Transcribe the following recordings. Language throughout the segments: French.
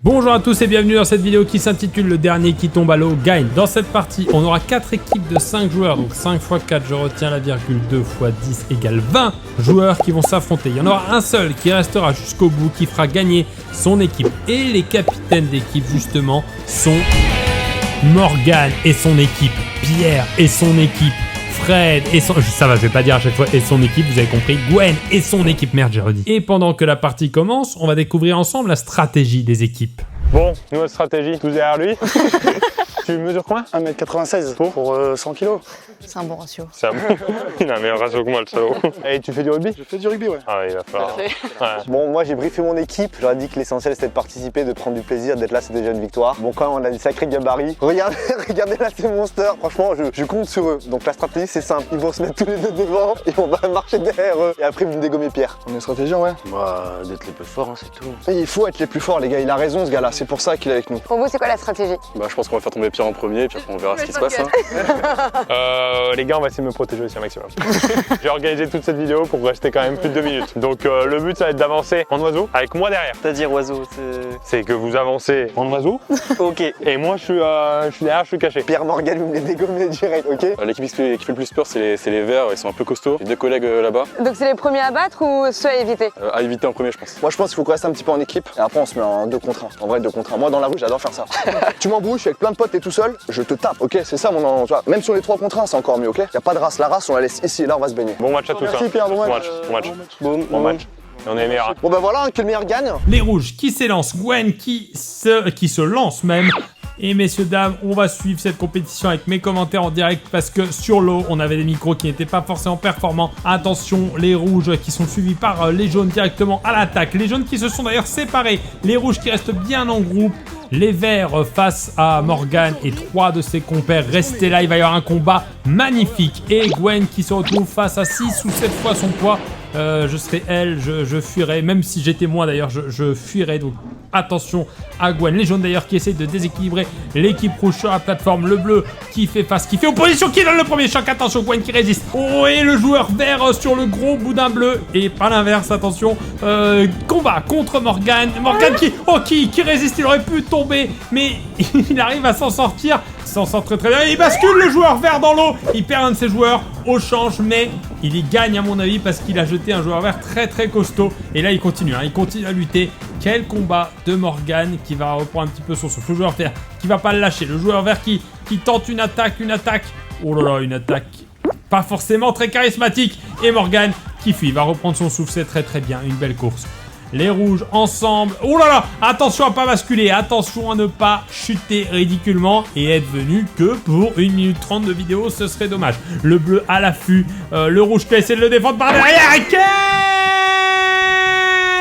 Bonjour à tous et bienvenue dans cette vidéo qui s'intitule Le dernier qui tombe à l'eau gagne. Dans cette partie, on aura 4 équipes de 5 joueurs, donc 5 x 4, je retiens la virgule, 2 x 10 égale 20 joueurs qui vont s'affronter. Il y en aura un seul qui restera jusqu'au bout, qui fera gagner son équipe. Et les capitaines d'équipe, justement, sont Morgan et son équipe, Pierre et son équipe, Fred et son... Ça va, je vais pas dire à chaque fois et son équipe, vous avez compris, Gwen et son équipe, merde j'ai redit. Et pendant que la partie commence, on va découvrir ensemble la stratégie des équipes. Bon, nouvelle stratégie, tous derrière lui. Tu mesures combien? 1m96 pour 100 kg. C'est un bon ratio. C'est un bon. Il a un meilleur ratio que moi, le salaud. Et tu fais du rugby? Je fais du rugby, ouais. Ah, il va falloir. Ouais. Bon, moi j'ai briefé mon équipe, je leur ai dit que l'essentiel c'était de participer, de prendre du plaisir, d'être là, c'est déjà une victoire. Bon, quand même, on a des sacrés gabarits. Regardez là ces monsters, franchement, je compte sur eux. Donc la stratégie c'est simple, ils vont se mettre tous les deux devant et on va marcher derrière eux. Et après, vous me dégommez Pierre. On a une stratégie, ouais. Bah, d'être les plus forts, hein, c'est tout. Et il faut être les plus forts, les gars, il a raison ce gars-là, c'est pour ça qu'il est avec nous. Pour vous, c'est quoi la stratégie? Bah, je pense qu'on va faire tomber Pierre en premier, puis après on verra ce qui se passe. Hein. Les gars, on va essayer de me protéger aussi un maximum. J'ai organisé toute cette vidéo pour rester quand même plus de 2 minutes. Donc le but ça va être d'avancer en oiseau avec moi derrière. C'est-à-dire oiseau, C'est que vous avancez en oiseau. Ok. Et moi je suis derrière, je suis caché. Pierre Morgan, vous me les dégommez direct, ok? L'équipe qui fait le plus peur, c'est les verts, ils sont un peu costauds. J'ai 2 collègues là-bas. Donc c'est les premiers à battre ou ceux à éviter? À éviter en premier, je pense. Moi je pense qu'il faut qu'on reste un petit peu en équipe et après on se met en 2 contre 1. En vrai 2 contre 1. Moi dans la rue j'adore faire ça. Tu m'embrouilles, je suis avec plein de potes et tout seul, je te tape, ok? C'est ça mon... Tu vois, même sur les 3 contre 1 c'est encore mieux, ok? Y a pas de race, la race on la laisse ici et là on va se baigner. Bon match à tous. Merci Pierre, bon match. Bon match. Et on est meilleurs. Bon bah voilà, que le meilleur gagne. Les rouges qui s'élancent, Gwen qui se lance même. Et messieurs, dames, on va suivre cette compétition avec mes commentaires en direct parce que sur l'eau, on avait des micros qui n'étaient pas forcément performants. Attention, les rouges qui sont suivis par les jaunes directement à l'attaque. Les jaunes qui se sont d'ailleurs séparés. Les rouges qui restent bien en groupe. Les verts face à Morgan et 3 de ses compères. Restez là, il va y avoir un combat magnifique. Et Gwen qui se retrouve face à 6 ou 7 fois son poids. Je serai elle, je fuirai, même si j'étais moi d'ailleurs, je fuirai. Donc attention à Gwen. Les jaunes d'ailleurs qui essayent de déséquilibrer l'équipe rouge sur la plateforme. Le bleu qui fait face, qui fait opposition, qui donne le premier choc. Attention, Gwen qui résiste. Oh, et le joueur vert sur le gros boudin bleu. Et pas l'inverse, attention. Combat contre Morgan. Morgan qui résiste, il aurait pu tomber, mais il arrive à s'en sortir. S'en sort très très bien. Il bascule le joueur vert dans l'eau. Il perd un de ses joueurs au change, mais il y gagne à mon avis parce qu'il a jeté un joueur vert très très costaud. Et là il continue à lutter. Quel combat de Morgan qui va reprendre un petit peu son souffle. Le joueur vert qui va pas le lâcher. Le joueur vert qui tente une attaque. Oh là là, une attaque pas forcément très charismatique. Et Morgan qui fuit, il va reprendre son souffle. C'est très très bien, une belle course. Les rouges ensemble. Oh là là, attention à pas basculer, attention à ne pas chuter ridiculement et être venu que pour 1 minute 30 de vidéo, ce serait dommage. Le bleu à l'affût, le rouge qui essaie de le défendre par derrière.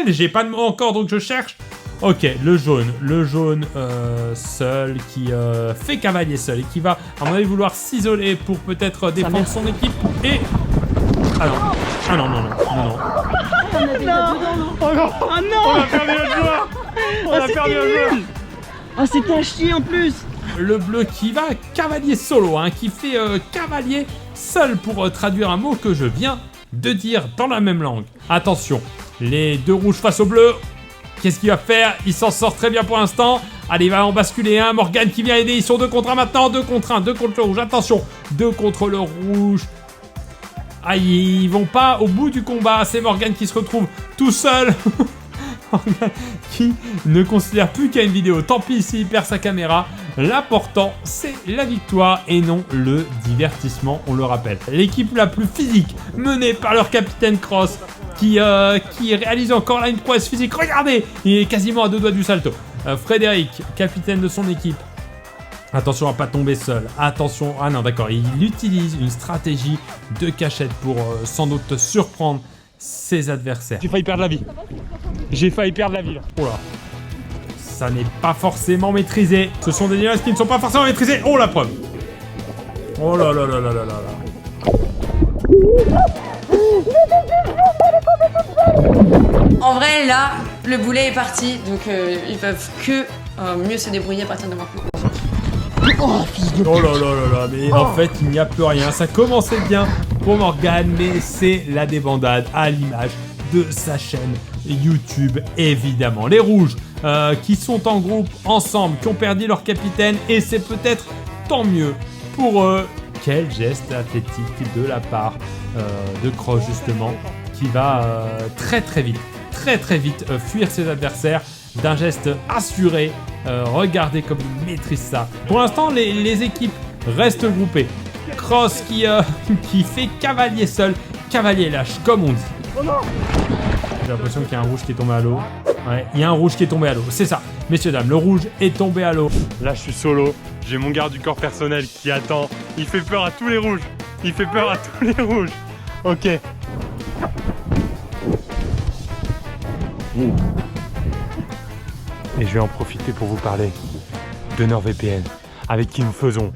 J'ai pas de mot encore donc je cherche. Ok, le jaune seul qui fait cavalier seul et qui va à mon avis vouloir s'isoler pour peut-être défendre son équipe et... Ah non. Oh non! On a perdu le joueur. On a perdu le joueur. Ah, c'était à chier en plus! Le bleu qui va cavalier solo, qui fait cavalier seul pour traduire un mot que je viens de dire dans la même langue. Attention, les 2 rouges face au bleu. Qu'est-ce qu'il va faire? Il s'en sort très bien pour l'instant. Allez, il va en basculer un. Morgan qui vient aider. Ils sont 2 contre 1 maintenant. 2 contre 1, 2 contre le rouge. Attention, 2 contre le rouge. Aïe, ils vont pas au bout du combat. C'est Morgan qui se retrouve tout seul. Morgan qui ne considère plus qu'à une vidéo. Tant pis s'il perd sa caméra. L'important, c'est la victoire et non le divertissement, on le rappelle. L'équipe la plus physique, menée par leur capitaine Cross, qui réalise encore là une prouesse physique. Regardez, il est quasiment à 2 doigts du salto. Frédéric, capitaine de son équipe. Attention à pas tomber seul. Attention. Ah non, d'accord. Il utilise une stratégie de cachette pour sans doute surprendre ses adversaires. J'ai failli perdre la vie. Là. Oh là. Ça n'est pas forcément maîtrisé. Ce sont des nuages qui ne sont pas forcément maîtrisés. Oh la preuve. Oh là là là là là là là. En vrai, là, le boulet est parti, donc ils peuvent que mieux se débrouiller à partir de maintenant. Oh là là là là, mais en fait il n'y a plus rien. Ça commençait bien pour Morgan, mais c'est la débandade à l'image de sa chaîne YouTube évidemment. Les rouges qui sont en groupe ensemble, qui ont perdu leur capitaine et c'est peut-être tant mieux pour eux. Quel geste athlétique de la part de Cross justement qui va très vite fuir ses adversaires d'un geste assuré. Regardez comme il maîtrise ça. Pour l'instant les équipes restent groupées. Cross qui fait cavalier seul, cavalier lâche comme on dit. J'ai l'impression qu'il y a un rouge qui est tombé à l'eau. Ouais, il y a un rouge qui est tombé à l'eau, c'est ça. Messieurs, dames, le rouge est tombé à l'eau. Là, je suis solo. J'ai mon garde du corps personnel qui attend. Il fait peur à tous les rouges. Il fait peur à tous les rouges. Ok. Et je vais en profiter pour vous parler de NordVPN, avec qui nous faisons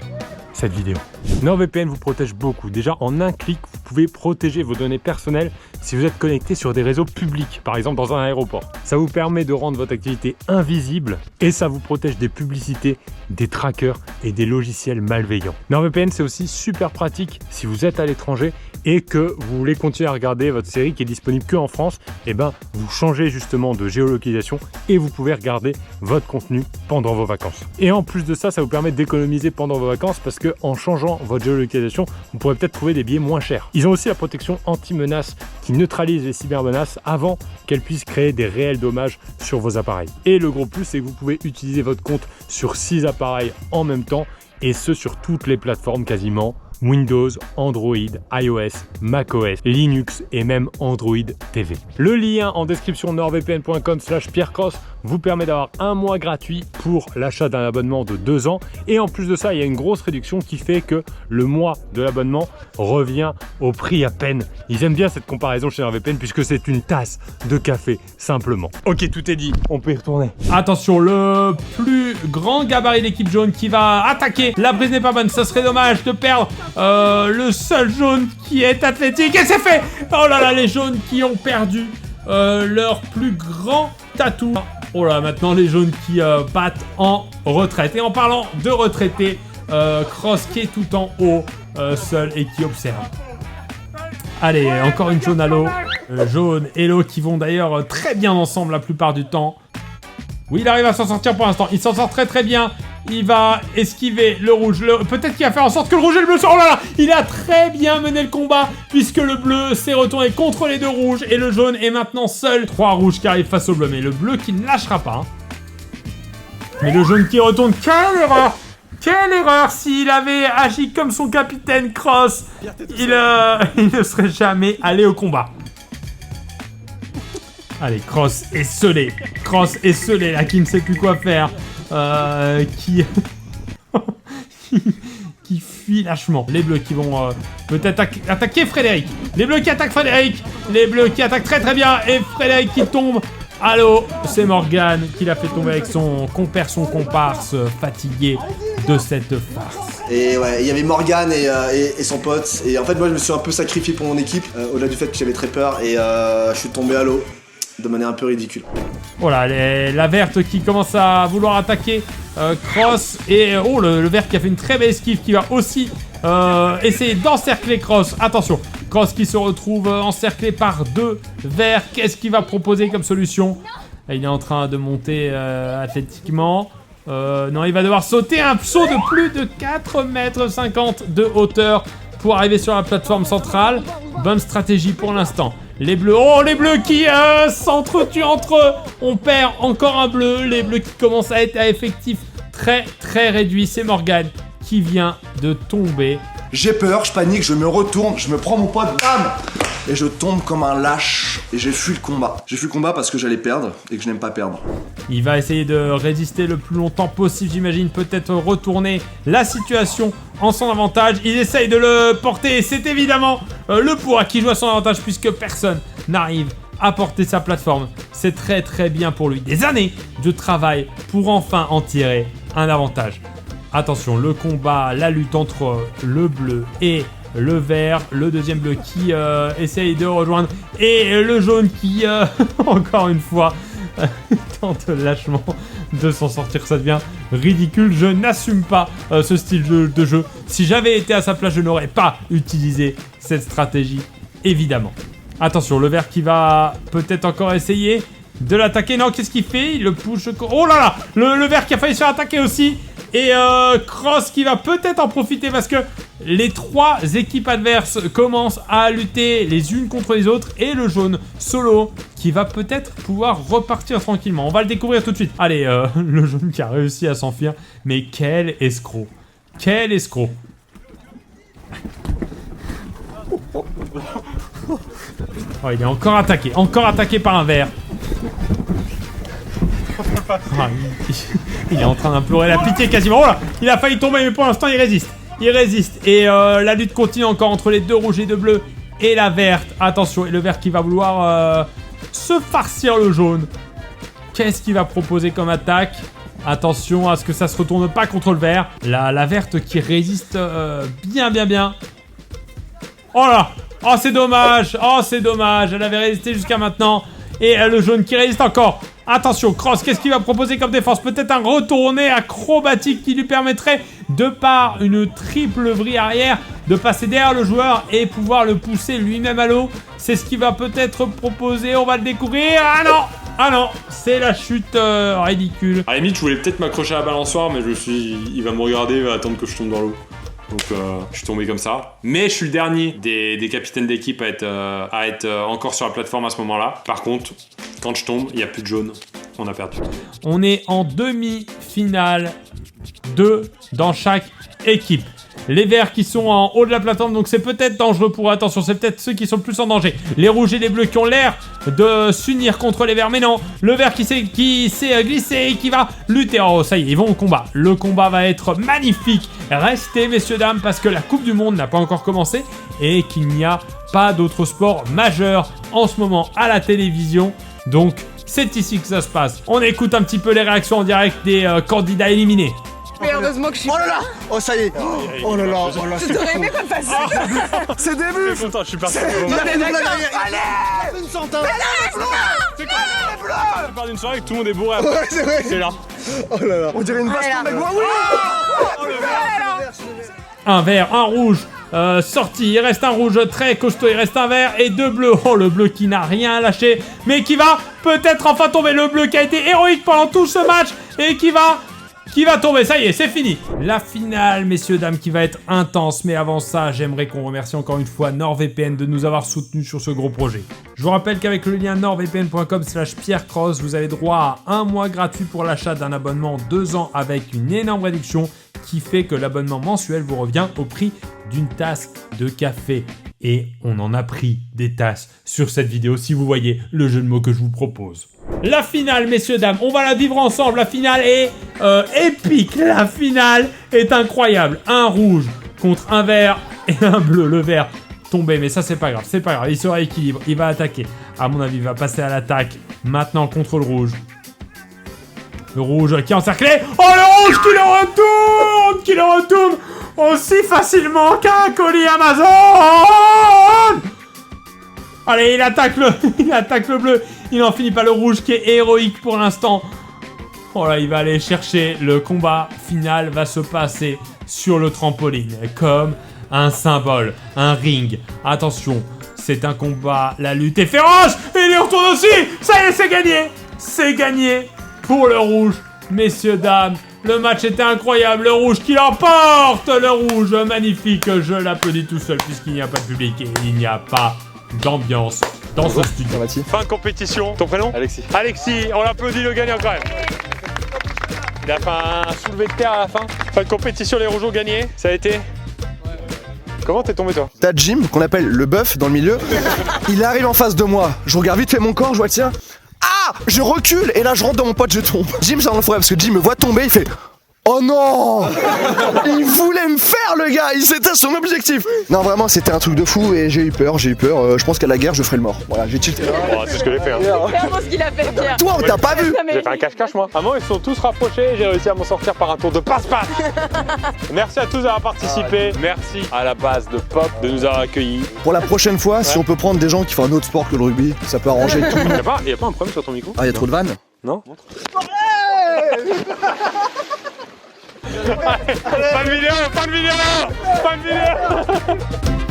cette vidéo. NordVPN vous protège beaucoup. Déjà, en un clic, vous pouvez protéger vos données personnelles si vous êtes connecté sur des réseaux publics, par exemple dans un aéroport. Ça vous permet de rendre votre activité invisible et ça vous protège des publicités, des trackers et des logiciels malveillants. NordVPN, c'est aussi super pratique si vous êtes à l'étranger et que vous voulez continuer à regarder votre série qui est disponible que en France. Et ben, vous changez justement de géolocalisation et vous pouvez regarder votre contenu pendant vos vacances. Et en plus de ça, ça vous permet d'économiser pendant vos vacances parce que en changeant votre géolocalisation, vous pourrez peut-être trouver des billets moins chers. Ils ont aussi la protection anti-menace qui neutralise les cybermenaces avant qu'elles puissent créer des réels dommages sur vos appareils. Et le gros plus, c'est que vous pouvez utiliser votre compte sur 6 appareils en même temps et ce sur toutes les plateformes quasiment. Windows, Android, iOS, macOS, Linux et même Android TV. Le lien en description nordvpn.com/pierrecross vous permet d'avoir un mois gratuit pour l'achat d'un abonnement de 2 ans. Et en plus de ça, il y a une grosse réduction qui fait que le mois de l'abonnement revient au prix à peine. Ils aiment bien cette comparaison chez NordVPN puisque c'est une tasse de café simplement. Ok, tout est dit, on peut y retourner. Attention, le plus grand gabarit de l'équipe jaune qui va attaquer. La prise n'est pas bonne, ça serait dommage de perdre le seul jaune qui est athlétique. Et c'est fait. Oh là là, les jaunes qui ont perdu leur plus grand tatou. Oh là, maintenant les jaunes qui battent en retraite. Et en parlant de retraité, Cross qui est tout en haut, seul et qui observe. Allez, encore une jaune à l'eau. Jaune et l'eau qui vont d'ailleurs très bien ensemble la plupart du temps. Oui, il arrive à s'en sortir pour l'instant. Il s'en sort très bien. Il va esquiver le rouge. Peut-être qu'il va faire en sorte que le rouge et le bleu sortent. Oh là là, il a très bien mené le combat puisque le bleu s'est retourné contre les deux rouges et le jaune est maintenant seul. 3 rouges qui arrivent face au bleu, mais le bleu qui ne lâchera pas. Mais le jaune qui retourne. Quelle erreur! Quelle erreur! S'il avait agi comme son capitaine Cross, il ne serait jamais allé au combat. Allez, Cross est scellé. Cross est scellé là, qui ne sait plus quoi faire. Qui fuit lâchement. Les bleus qui vont peut-être attaquer Frédéric. Les bleus qui attaquent Frédéric. Les bleus qui attaquent très bien. Et Frédéric qui tombe à l'eau. C'est Morgane qui l'a fait tomber avec son compère, son comparse, fatigué de cette farce. Et ouais, il y avait Morgane et son pote. Et en fait, moi, je me suis un peu sacrifié pour mon équipe. Au-delà du fait que j'avais très peur. Et je suis tombé à l'eau de manière un peu ridicule. Voilà, la verte qui commence à vouloir attaquer Cross. Et oh, le vert qui a fait une très belle esquive qui va aussi essayer d'encercler Cross. Attention, Cross qui se retrouve encerclé par 2 verts. Qu'est-ce qu'il va proposer comme solution? Il est en train de monter athlétiquement. Non, il va devoir sauter un saut de plus de 4,50 m de hauteur pour arriver sur la plateforme centrale. Bonne stratégie pour l'instant. Les bleus, oh les bleus qui s'entretuent entre eux. On perd encore un bleu. Les bleus qui commencent à être à effectif très réduit. C'est Morgane qui vient de tomber. J'ai peur, je panique, je me retourne, je me prends mon pote, bam! Et je tombe comme un lâche et j'ai fui le combat. J'ai fui le combat parce que j'allais perdre et que je n'aime pas perdre. Il va essayer de résister le plus longtemps possible, j'imagine, peut-être retourner la situation en son avantage. Il essaye de le porter et c'est évidemment le poids qui joue à son avantage puisque personne n'arrive à porter sa plateforme. C'est très bien pour lui. Des années de travail pour enfin en tirer un avantage. Attention, le combat, la lutte entre le bleu et le vert, le deuxième bleu qui essaye de rejoindre et le jaune qui, encore une fois, tente lâchement de s'en sortir. Ça devient ridicule. Je n'assume pas ce style de jeu. Si j'avais été à sa place, je n'aurais pas utilisé cette stratégie, évidemment. Attention, le vert qui va peut-être encore essayer. de l'attaquer. Non, qu'est-ce qu'il fait? Il le push. Oh là là, le vert qui a failli se faire attaquer aussi. Et Cross qui va peut-être en profiter parce que les 3 équipes adverses commencent à lutter les unes contre les autres. Et le jaune solo qui va peut-être pouvoir repartir tranquillement. On va le découvrir tout de suite. Allez, le jaune qui a réussi à s'enfuir. Mais quel escroc. Quel escroc. Oh, il est encore attaqué par un vert. Ah, il est en train d'implorer la pitié quasiment. Oh là, il a failli tomber mais pour l'instant il résiste. Il résiste et la lutte continue encore entre les 2 rouges et 2 bleus et la verte. Attention, et le vert qui va vouloir se farcir le jaune. Qu'est-ce qu'il va proposer comme attaque? Attention à ce que ça se retourne pas contre le vert. La verte qui résiste bien. Oh là. Oh c'est dommage. Oh c'est dommage. Elle avait résisté jusqu'à maintenant. Et le jaune qui résiste encore. Attention, Cross, qu'est-ce qu'il va proposer comme défense? Peut-être un retourné acrobatique qui lui permettrait, de par une triple vrille arrière, de passer derrière le joueur et pouvoir le pousser lui-même à l'eau. C'est ce qu'il va peut-être proposer, on va le découvrir. Ah non, c'est la chute ridicule. À la limite, je voulais peut-être m'accrocher à la balançoire, mais je me suis dit, il va me regarder, il va attendre que je tombe dans l'eau. Donc je suis tombé comme ça. Mais je suis le dernier des capitaines d'équipe à être encore sur la plateforme à ce moment-là. Par contre, quand je tombe, il n'y a plus de jaune. On a perdu. On est en demi-finale, 2 dans chaque équipe. Les verts qui sont en haut de la plateforme, donc c'est peut-être dangereux pour eux. Attention, c'est peut-être ceux qui sont le plus en danger. Les rouges et les bleus qui ont l'air de s'unir contre les verts, mais non. Le vert qui s'est glissé et qui va lutter. Oh, ça y est, ils vont au combat. Le combat va être magnifique. Restez, messieurs, dames, parce que la Coupe du Monde n'a pas encore commencé et qu'il n'y a pas d'autre sport majeur en ce moment à la télévision. Donc, c'est ici que ça se passe. On écoute un petit peu les réactions en direct des candidats éliminés. Mais heureusement que je suis. Oh là là. Oh ça y est. Oh là là. Je t'aurais aimé qu'on fasse ça. C'est début. Je suis content, je suis parti. Il a fait une blague arrière. Allez. Une centaine. C'est quoi? Je pars d'une soirée que tout le monde est bourré. Ouais, c'est vrai. C'est là. Oh là là. On dirait une baston de bois. Oui. Un vert, un rouge sorti, il reste un rouge très costaud, il reste un vert et 2 bleus. Oh, le bleu qui n'a rien lâché, mais qui va peut-être enfin tomber. Le bleu qui a été héroïque pendant tout ce match et qui va tomber. Ça y est, c'est fini. La finale, messieurs, dames, qui va être intense. Mais avant ça, j'aimerais qu'on remercie encore une fois NordVPN de nous avoir soutenus sur ce gros projet. Je vous rappelle qu'avec le lien nordvpn.com/PierreCross, vous avez droit à 1 mois gratuit pour l'achat d'un abonnement 2 ans avec une énorme réduction qui fait que l'abonnement mensuel vous revient au prix d'une tasse de café. Et on en a pris des tasses sur cette vidéo si vous voyez le jeu de mots que je vous propose. La finale, messieurs, dames, on va la vivre ensemble. La finale est épique. La finale est incroyable. Un rouge contre un vert et un bleu. Le vert tombé, mais ça c'est pas grave, il se rééquilibre, il va attaquer. À mon avis, il va passer à l'attaque. Maintenant contre le rouge. Le rouge qui est encerclé. Oh, le rouge qui le retourne aussi facilement qu'un colis Amazon. Allez, il attaque le bleu. Il n'en finit pas. Le rouge qui est héroïque pour l'instant. Oh là, il va aller chercher. Le combat final va se passer sur le trampoline comme un symbole, un ring. Attention, c'est un combat. La lutte est féroce. Et il y retourne aussi. Ça y est, c'est gagné. C'est gagné pour le rouge. Messieurs, dames, le match était incroyable. Le rouge qui l'emporte. Le rouge magnifique. Je l'applaudis tout seul puisqu'il n'y a pas de public et il n'y a pas d'ambiance dans ce studio. Fin de compétition. Ton prénom? Alexis. Alexis, on l'applaudit le gagnant quand même. Il a fait un soulevé de terre à la fin. Fin de compétition, les rouges ont gagné. Ça a été. Comment t'es tombé toi? T'as Jim, qu'on appelle le bœuf dans le milieu. Il arrive en face de moi. Je regarde vite fait mon corps, je vois le tien. Ah! Je recule et là je rentre dans mon pote, je tombe. Jim, c'est un enfoiré parce que Jim me voit tomber, il fait. Oh non! Il voulait me faire le gars, c'était son objectif. Non vraiment c'était un truc de fou et j'ai eu peur, je pense qu'à la guerre je ferai le mort. Voilà, j'ai tilté. Oh, c'est ce que j'ai fait. Hein. C'est vraiment ce qu'il a fait, Pierre. Toi on t'a pas vu? J'ai fait un cache-cache moi. À moi ils sont tous rapprochés, j'ai réussi à m'en sortir par un tour de passe-passe. Merci à tous d'avoir participé. Merci à la base de Pop de nous avoir accueillis. Pour la prochaine fois, si on peut prendre des gens qui font un autre sport que le rugby, ça peut arranger tout. Y'a pas un problème sur ton micro? Ah, y'a trop de vannes? Non. Pas de vidéo, pas de vidéo, pas de vidéo.